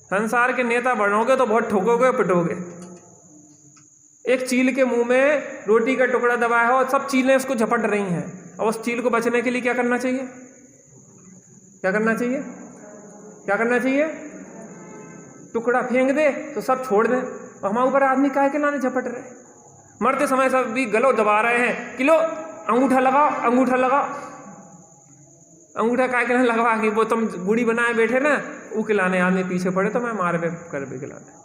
संसार के नेता बनोगे तो बहुत ठोकोगे पिटोगे। एक चील के मुंह में रोटी का टुकड़ा दबाया है और सब चीलें उसको झपट रही हैं, और उस चील को बचने के लिए क्या करना चाहिए? क्या करना चाहिए? क्या करना चाहिए? टुकड़ा फेंक दे तो सब छोड़ दें। और हमारे ऊपर आदमी काहे के लाने झपट रहे? मरते समय सब भी गलो दबा रहे हैं कि लो अंगूठा लगाओ, अंगूठा लगाओ। अंगूठा काहे के लगवा कि वो तुम गुड़ी बनाए बैठे ना, वो खिलाने आदमी पीछे पड़े तो मैं मार पे कर भी खिलाने।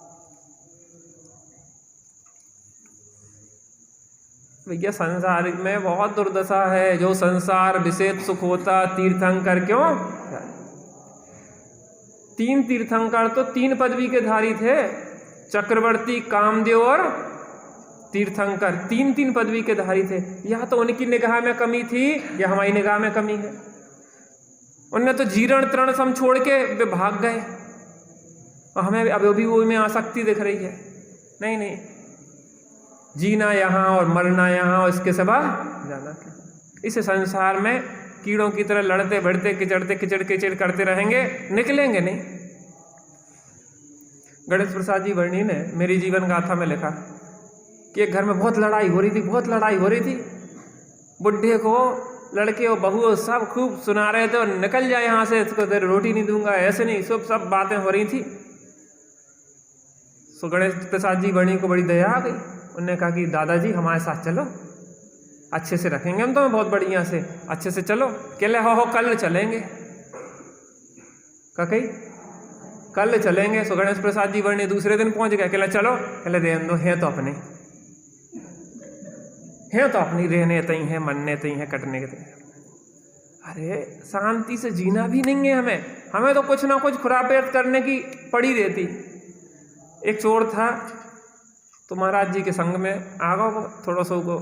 भैया संसार में बहुत दुर्दशा है। जो संसार विषेद सुख होता तीर्थंकर क्यों? 3 तीर्थंकर तो 3 पदवी के धारी थे, चक्रवर्ती, कामदेव और तीर्थंकर। 3 पदवी के धारी थे। या तो उनकी निगाह में कमी थी या हमारी निगाह में कमी है। उनने तो जीर्ण तृण सम छोड़ के वे भाग गए और हमें अब भी वो में आसक्ति दिख रही है। नहीं नहीं, जीना यहाँ और मरना यहाँ और इसके सिवा जाना क्या। इस संसार में कीड़ों की तरह लड़ते बढ़ते किचड़ते किचड़ किचड़ करते रहेंगे, निकलेंगे नहीं। गणेश प्रसाद जी वर्णी ने मेरी जीवन गाथा में लिखा कि एक घर में बहुत लड़ाई हो रही थी, बहुत लड़ाई हो रही थी। बुढ़े को लड़के और बहू सब खूब सुना रहे थे और निकल जाए यहाँ से, इसको तेरे रोटी नहीं दूंगा, ऐसे नहीं, सब बातें हो रही थी। तो गणेश प्रसाद जी वर्णी को बड़ी दया आ गई। उन्होंने कहा कि दादाजी हमारे साथ चलो, अच्छे से रखेंगे हम तुम्हें, बहुत बढ़िया से, अच्छे से चलो। कहले हो कल चलेंगे। कही कल चलेंगे। सो गणेश प्रसाद जी वर्णी दूसरे दिन पहुंच गए। कहले चलो। कहले रहने दो, है तो अपने, है तो अपनी, रहने तई है, मनने तई है, कटने के तई। अरे शांति से जीना भी नहीं है हमें तो कुछ ना कुछ खुरापेट करने की पड़ी रहती। एक चोर था तो महाराज जी के संग में आ गो, थोड़ा सा को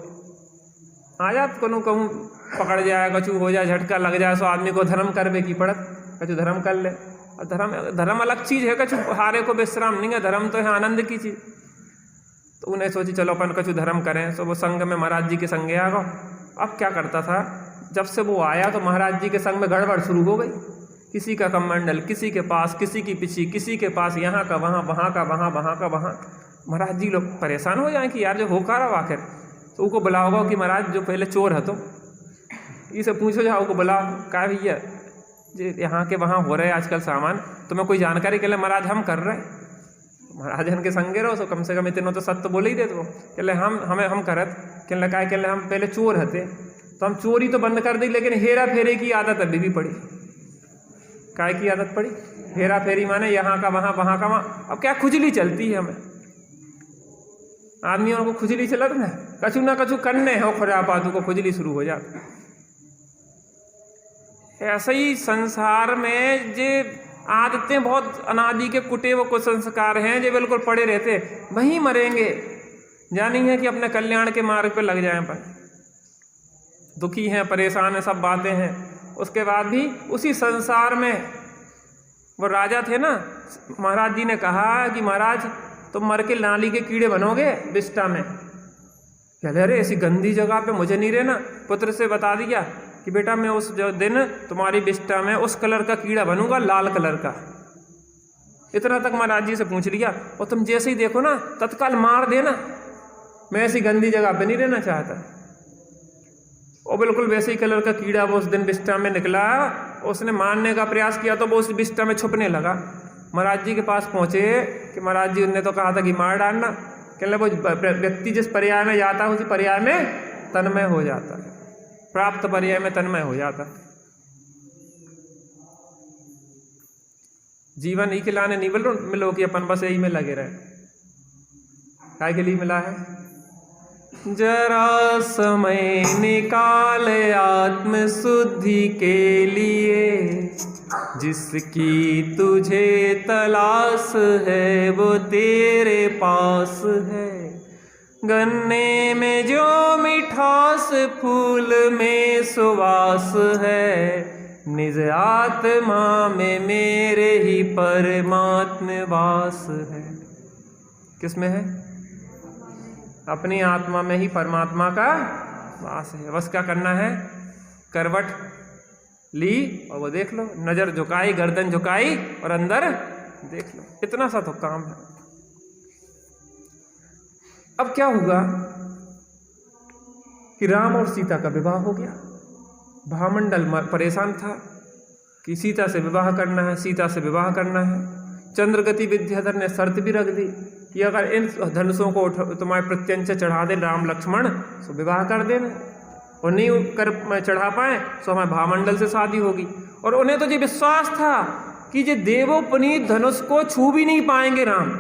आ जात, कहूँ पकड़ जाए, कछु हो जाए, झटका लग जाए, सो आदमी को धर्म करवे की पड़त, कछु धर्म कर ले। और धर्म अलग चीज है, कछु हारे को विश्राम नहीं है, धर्म तो है आनंद की चीज। तो उन्हें सोची चलो अपन कछु धर्म करें। सो वो संग में महाराज जी के संगे आ गो। अब क्या करता था, जब से वो आया तो महाराज जी के संग में गड़बड़ शुरू हो गई। किसी का कमंडल किसी के पास, किसी की पिछी किसी के पास, यहाँ का वहाँ, वहाँ का वहाँ, वहाँ का वहाँ। महाराज जी लोग परेशान हो जाए कि यार जो होकर रहा आखिर। तो उनको बुलाओगा कि महाराज जो पहले चोर है तो इसे पूछो, जाओ को बुलाओ, कहा भैया जी यहाँ के वहाँ हो रहे हैं आजकल सामान, तुम्हें कोई जानकारी? कहले महाराज हम कर रहे हैं। महाराज के संगे रहो, सो कम से कम इतने तो सत्य बोले ही दे दो। कहले हम करत। कहने लगा कहले हम पहले चोर हते तो हम चोरी तो बंद कर दी, लेकिन हेरा फेरे की आदत अभी भी पड़ी। काय की आदत पड़ी? हेरा फेरी माने यहाँ का वहाँ, वहाँ का वहाँ। अब क्या खुजली चलती है हमें, आदमियों को खुजली चलत ना कछु करने हो, खुरापातों को खुजली शुरू हो जाती। ऐसे ही संसार में जे आदतें बहुत अनादि के कुटे हुए कुछ संस्कार हैं जो बिल्कुल पड़े रहते, वहीं मरेंगे। जानी है कि अपने कल्याण के मार्ग पे लग जाएं, पर दुखी हैं, परेशान हैं, सब बातें हैं। उसके बाद भी उसी संसार में वो राजा थे ना, महाराज जी ने कहा कि महाराज तुम मर के नाली के कीड़े बनोगे बिस्टा में। कहले अरे ऐसी गंदी जगह पे मुझे नहीं रहना। पुत्र से बता दिया कि बेटा मैं उस दिन तुम्हारी बिस्टा में उस कलर का कीड़ा बनूंगा, लाल कलर का। इतना तक महाराज जी से पूछ लिया, और तुम जैसे ही देखो ना तत्काल मार देना, मैं ऐसी गंदी जगह पे नहीं रहना चाहता। और बिल्कुल वैसे ही कलर का कीड़ा वो उस दिन बिस्टा में निकला। उसने मारने का प्रयास किया तो वो उस बिस्टा में छुपने लगा। महाराज जी के पास पहुंचे कि महाराज जी ने तो कहा था कि मार डालना। कहले वो व्यक्ति जिस पर्याय में जाता है उसी पर्याय में तन्मय हो जाता है, प्राप्त पर्याय में तन्मय हो जाता है। जीवन ही खिलाने नहीं मिलो कि अपन बस यही में लगे रहे। काय के लिए मिला है? जरा समय निकाल आत्म शुद्धि के लिए, जिसकी तुझे तलाश है वो तेरे पास है। गन्ने में जो मिठास फूल में सुवास है, निज आत्मा में मेरे ही परमात्म वास है। किसमें है? अपनी आत्मा में ही परमात्मा का वास है। बस क्या करना है? करवट ली और वो देख लो, नजर झुकाई, गर्दन झुकाई और अंदर देख लो, इतना सा तो काम है। अब क्या हुआ कि राम और सीता का विवाह हो गया। भामंडल परेशान था कि सीता से विवाह करना है, सीता से विवाह करना है। चंद्रगति विद्याधर ने शर्त भी रख दी कि अगर इन धनुषों को तुम्हारे प्रत्यंचा चढ़ा दे राम लक्ष्मण तो विवाह कर देना, और नहीं कर चढ़ा पाए तो हमारे भामंडल से शादी होगी। और उन्हें तो ये विश्वास था कि ये देवोपनीत धनुष को छू भी नहीं पाएंगे राम,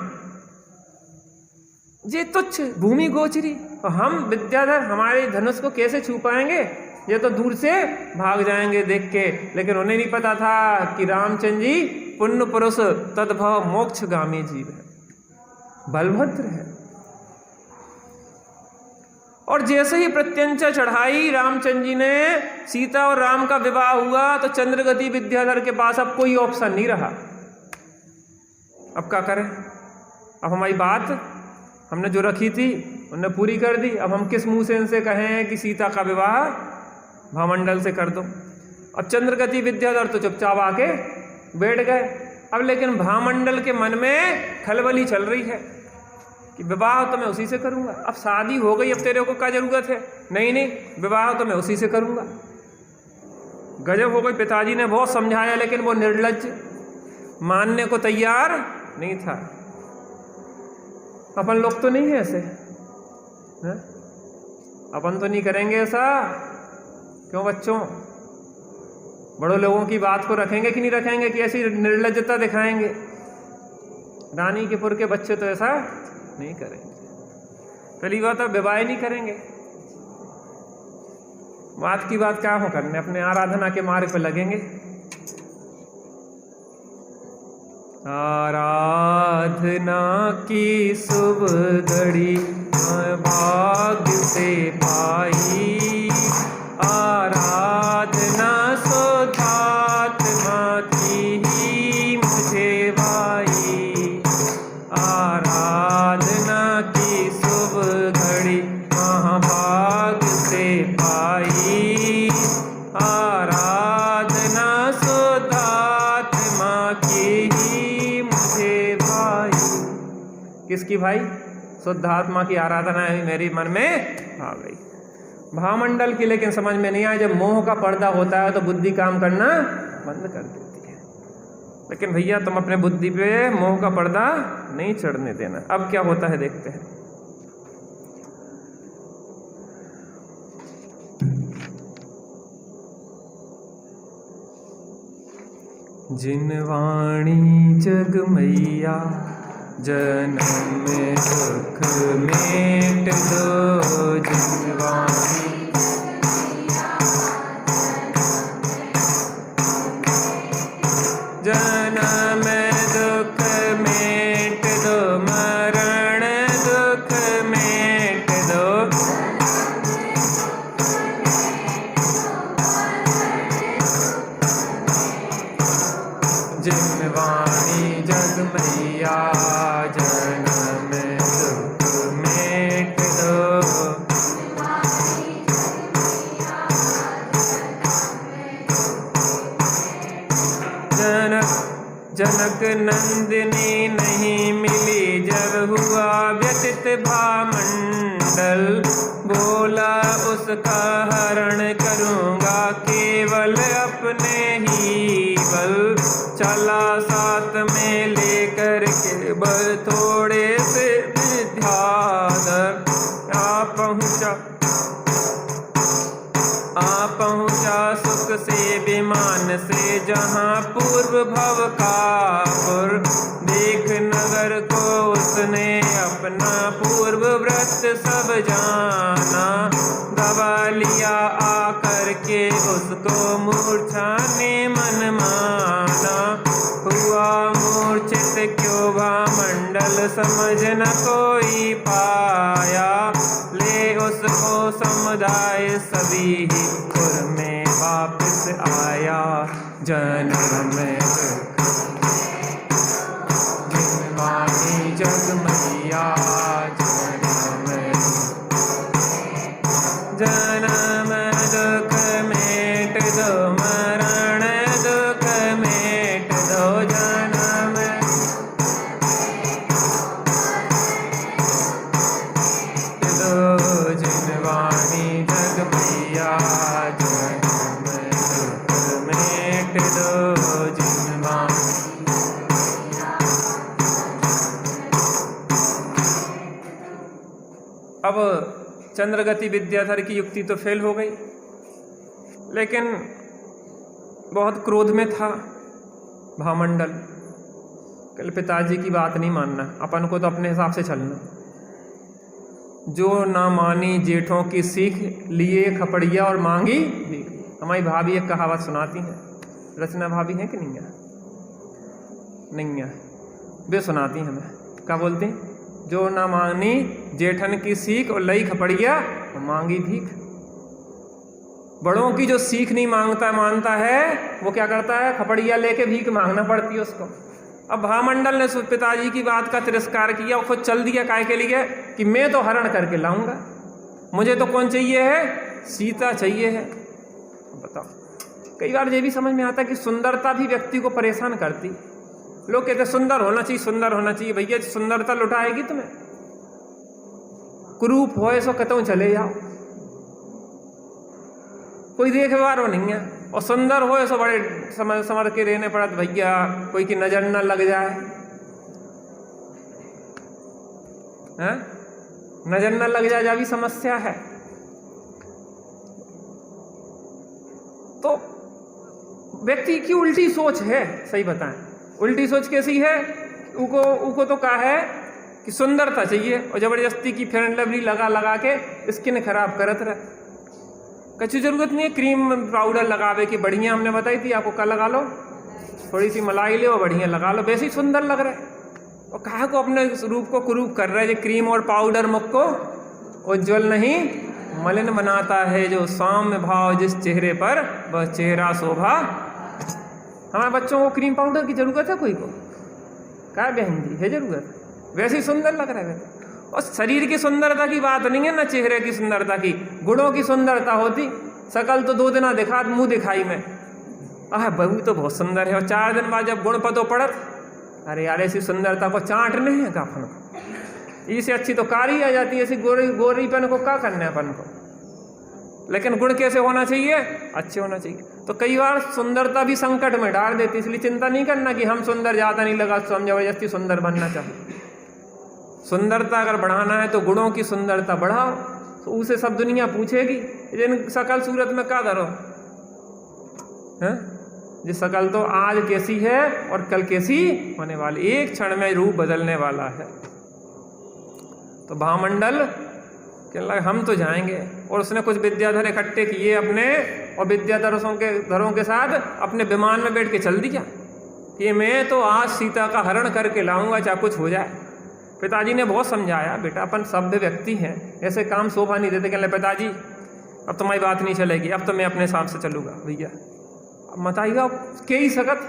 ये तुच्छ भूमि गोचरी, और हम विद्याधर हमारे धनुष को कैसे छू पाएंगे, ये तो दूर से भाग जाएंगे देख के। लेकिन उन्हें नहीं पता था कि रामचंद्र जी पुण्य पुरुष तद्भव मोक्षगामी जीव है, बलभद्र है। और जैसे ही प्रत्यंचा चढ़ाई रामचंद्र जी ने, सीता और राम का विवाह हुआ, तो चंद्रगति विद्याधर के पास अब कोई ऑप्शन नहीं रहा। अब क्या करें, अब हमारी बात हमने जो रखी थी उन्होंने पूरी कर दी, अब हम किस मुंह से इनसे कहें कि सीता का विवाह भामंडल से कर दो। अब चंद्रगति विद्याधर तो चुपचाप आके बैठ गए। अब लेकिन भामंडल के मन में खलबली चल रही है कि विवाह तो मैं उसी से करूंगा, अब शादी हो गई, अब तेरे को क्या जरूरत है, नहीं नहीं विवाह तो मैं उसी से करूंगा। गजब हो गई, पिताजी ने बहुत समझाया लेकिन वो निर्लज्ज मानने को तैयार नहीं था। अपन लोग तो नहीं है ऐसे है? अपन तो नहीं करेंगे ऐसा, क्यों बच्चों? बड़ों लोगों की बात को रखेंगे कि नहीं रखेंगे, कि ऐसी निर्लज्जता दिखाएंगे? रानी के पुर के बच्चे तो ऐसा नहीं करेंगे। पहली बात तो विवाह नहीं करेंगे, बात की बात क्या हो करने, अपने आराधना के मार्ग पे लगेंगे। आराधना की शुभ घड़ी भाग्य से पाई, आराधना शुद्धात्मा की ही मुझे भाई, आराधना की शुभ घड़ी महाभाग्य से पाई, आराधना शुद्धात्मा की ही मुझे भाई। किसकी भाई? शुद्ध आत्मा की आराधना ही मेरी मन में आ गई। भामंडल की लेकिन समझ में नहीं आया, जब मोह का पर्दा होता है तो बुद्धि काम करना बंद कर देती है। लेकिन भैया तुम अपने बुद्धि पे मोह का पर्दा नहीं चढ़ने देना। अब क्या होता है देखते हैं। जिनवाणी जग मैया जन्म में दुख मेट दो, जिनवाणी जन्म दुख मेट दो, मरण दुख मेट दो, जिनवाणी जग मैया जन्म दुख मेट दो, जनक नंदिनी नहीं मिली जब हुआ व्यतीत भामंडल, बोला उसका हरण करूंगा केवल अपने ही बल, चला साथ में लेकर के बल थोड़े से विद्याधर, आ पहुँचा सुख से विमान से जहाँ पूर्व भव का पुर, देख नगर को उसने अपना पूर्व व्रत सब जाना, दबा लिया आकर के उसको मूर्छा ने मन माना, हुआ मूर्छित क्यों भामंडल समझ न कोई पाया, ले उसको समुदाय सभी ही पुर में वापस आया, जन्म में जिनवाणी जग मैया जन्म दुख मेट दो, मरण दुख मेट दो, जन्म अब चंद्रगति विद्याधर की युक्ति तो फेल हो गई, लेकिन बहुत क्रोध में था भामंडल। कल पिताजी की बात नहीं मानना, अपन को तो अपने हिसाब से चलना। जो ना मानी जेठों की सीख, लिए खपड़िया और मांगी भीख। हमारी भाभी एक कहावत सुनाती है, रचना भाभी है कि नहीं है? नहीं है, वे सुनाती हमें। क्या बोलती? जो ना मानी जेठन की सीख और लई खपड़िया और मांगी भीख। बड़ों की जो सीख नहीं मानता है वो क्या करता है? खपड़िया लेके भीख मांगना पड़ती है उसको। अब भामंडल ने पिताजी की बात का तिरस्कार किया और खुद चल दिया। काय के लिए? कि मैं तो हरण करके लाऊंगा, मुझे तो कौन चाहिए है? सीता चाहिए है। बताओ, कई बार ये भी समझ में आता है कि सुंदरता भी व्यक्ति को परेशान करती। लोग कहते सुंदर होना चाहिए, सुंदर होना चाहिए। भैया सुंदरता लुटाएगी तुम्हें? कुरूप हो ऐसो कहते चले जाओ, कोई देखभाल वो नहीं है। और सुंदर हो ऐसो बड़े समझ के रहने पड़त भैया, कोई की नजर न लग जाए, हैं? नजर न लग जाए, जा भी समस्या है। तो व्यक्ति की उल्टी सोच है। सही बताएं, उल्टी सोच कैसी है? उको तो कहा है कि सुंदरता चाहिए और जबरदस्ती की फेयर एंड लवली लगा के स्किन खराब करत रहे। कछु जरूरत नहीं है क्रीम पाउडर लगावे की, बढ़िया हमने बताई थी आपको, का लगा लो, थोड़ी सी मलाई ले और बढ़िया लगा लो, वैसे ही सुंदर लग रहा है। और कहा को अपने रूप को कुरूप कर रहा है। क्रीम और पाउडर मुख को उज्ज्वल नहीं मलिन बनाता है, जो साम्य भाव जिस चेहरे पर वह चेहरा शोभा। हमारे बच्चों को क्रीम पाउडर की जरूरत है कोई को? क्या बहन जी है जरूरत? वैसे ही सुंदर लग रहा है। और शरीर की सुंदरता की बात नहीं है ना, चेहरे की सुंदरता की, गुणों की सुंदरता होती। शकल तो 2 दिन दिखा, मुंह दिखाई में बहू तो बहुत सुंदर है, और 4 दिन बाद जब गुण पतो पड़त, अरे यार ऐसी सुंदरता को चाटने है का अपन को? इससे अच्छी तो कारी आ जाती है, ऐसी गोरीपन को क्या करना है अपन को? लेकिन गुण कैसे होना चाहिए? अच्छे होना चाहिए। तो कई बार सुंदरता भी संकट में डाल देती, इसलिए चिंता नहीं करना कि हम सुंदर ज्यादा नहीं लगा तो हम जबरदस्ती सुंदर बनना चाहिए। सुंदरता अगर बढ़ाना है तो गुणों की सुंदरता बढ़ाओ, तो उसे सब दुनिया पूछेगी जिन सकल सूरत में क्या धरो है? जिस सकल तो आज कैसी है और कल कैसी होने वाली, एक क्षण में रूप बदलने वाला है। तो भामंडल कहने लगा हम तो जाएंगे। और उसने कुछ विद्याधर इकट्ठे किए अपने, और विद्याधरों के साथ अपने विमान में बैठ के चल दिया कि मैं तो आज सीता का हरण करके लाऊंगा, चाहे कुछ हो जाए। पिताजी ने बहुत समझाया, बेटा अपन सभ्य व्यक्ति हैं, ऐसे काम शोभा नहीं देते। कहने पिताजी अब तुम्हारी बात नहीं चलेगी, अब तो मैं अपने हिसाब से चलूँगा। भैया अब बताइएगा के ही सकत,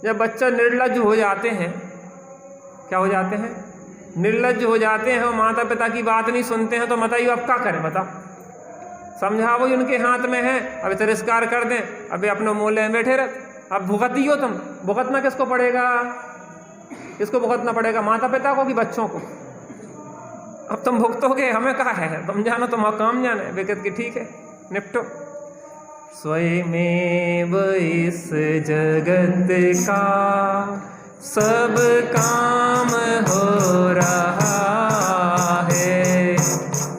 जब बच्चा निर्लज्ज हो जाते हैं, क्या हो जाते हैं? निर्लज्ज हो जाते हैं और माता पिता की बात नहीं सुनते हैं, तो बताइए अब क्या करें? बताओ, समझाओ उनके हाथ में है। अब तिरस्कार कर दें, अभी अपने मोहल्ले में बैठे रह, अब भुगती हो तुम। भुगतना किसको पड़ेगा? किसको भुगतना पड़ेगा? माता पिता को कि बच्चों को? अब तुम भुगतोगे, हमें कहा है, तुम जानो, तुम काम जाने। बेकत की ठीक है, निपटो। स्वयमेव इस जगत का सब काम हो रहा है,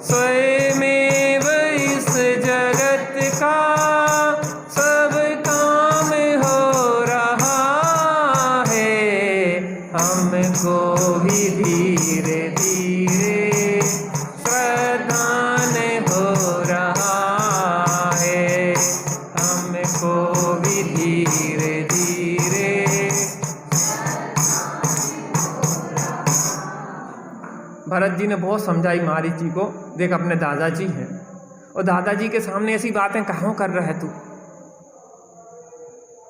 स्वयमेव इस जगत का सब काम हो रहा है। हमको भी धीरे धीरे प्रदान हो रहा है, हमको भी धीरे धीरे। भरत जी ने बहुत समझाई मारीच जी को, देख अपने दादाजी हैं और दादाजी के सामने ऐसी बातें कहाँ कर रहा है तू?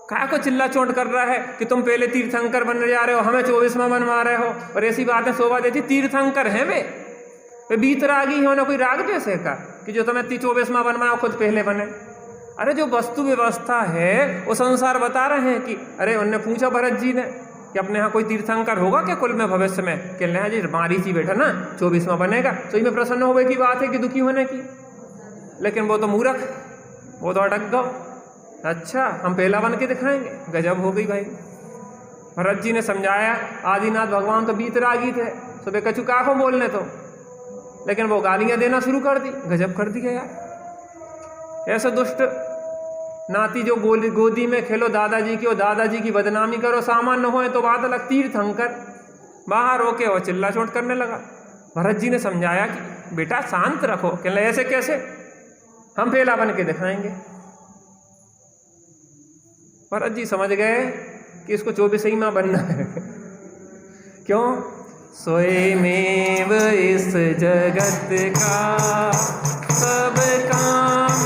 क्या को चिल्ला चोट कर रहा है कि तुम पहले तीर्थंकर बनने जा रहे हो, हमें 24वां बनवा रहे हो, और ऐसी बातें शोभा देती। तीर्थंकर हैं वे बीतरागी हैं, उन्हें कोई राग जैसे का कि जो तुम्हें 24वां बनवाओ खुद पहले बने। अरे जो वस्तु व्यवस्था है वो संसार बता रहे हैं कि, अरे उनने पूछा भरत जी ने कि अपने यहाँ कोई तीर्थंकर होगा क्या कुल में भविष्य में? कह रहे हैं जी मारी जी बैठा ना 24वां बनेगा, तो इसमें प्रसन्न होने की बात है कि दुखी होने की। लेकिन वो तो मूर्ख, वो तो अटक गो। अच्छा हम पहला बन के दिखाएंगे, गजब हो गई भाई। भरत जी ने समझाया, आदिनाथ भगवान तो बीतरागी थे, तो वे कछु का को बोलने तो लेकिन वो गालियां देना शुरू कर दी। गजब कर दिया यार, ऐसे दुष्ट नाती जो गोदी में खेलो दादाजी की, और दादाजी की बदनामी करो, सामान्य हो तो बात अलग। तीर्थंकर बाहर होके और चिल्ला चोट करने लगा। भरत जी ने समझाया कि बेटा शांत रखो। कहने ऐसे कैसे, हम फेला बन के दिखाएंगे। भरत जी समझ गए कि इसको 24 माँ बनना है। क्यों? स्वयमेव इस जगत का सब काम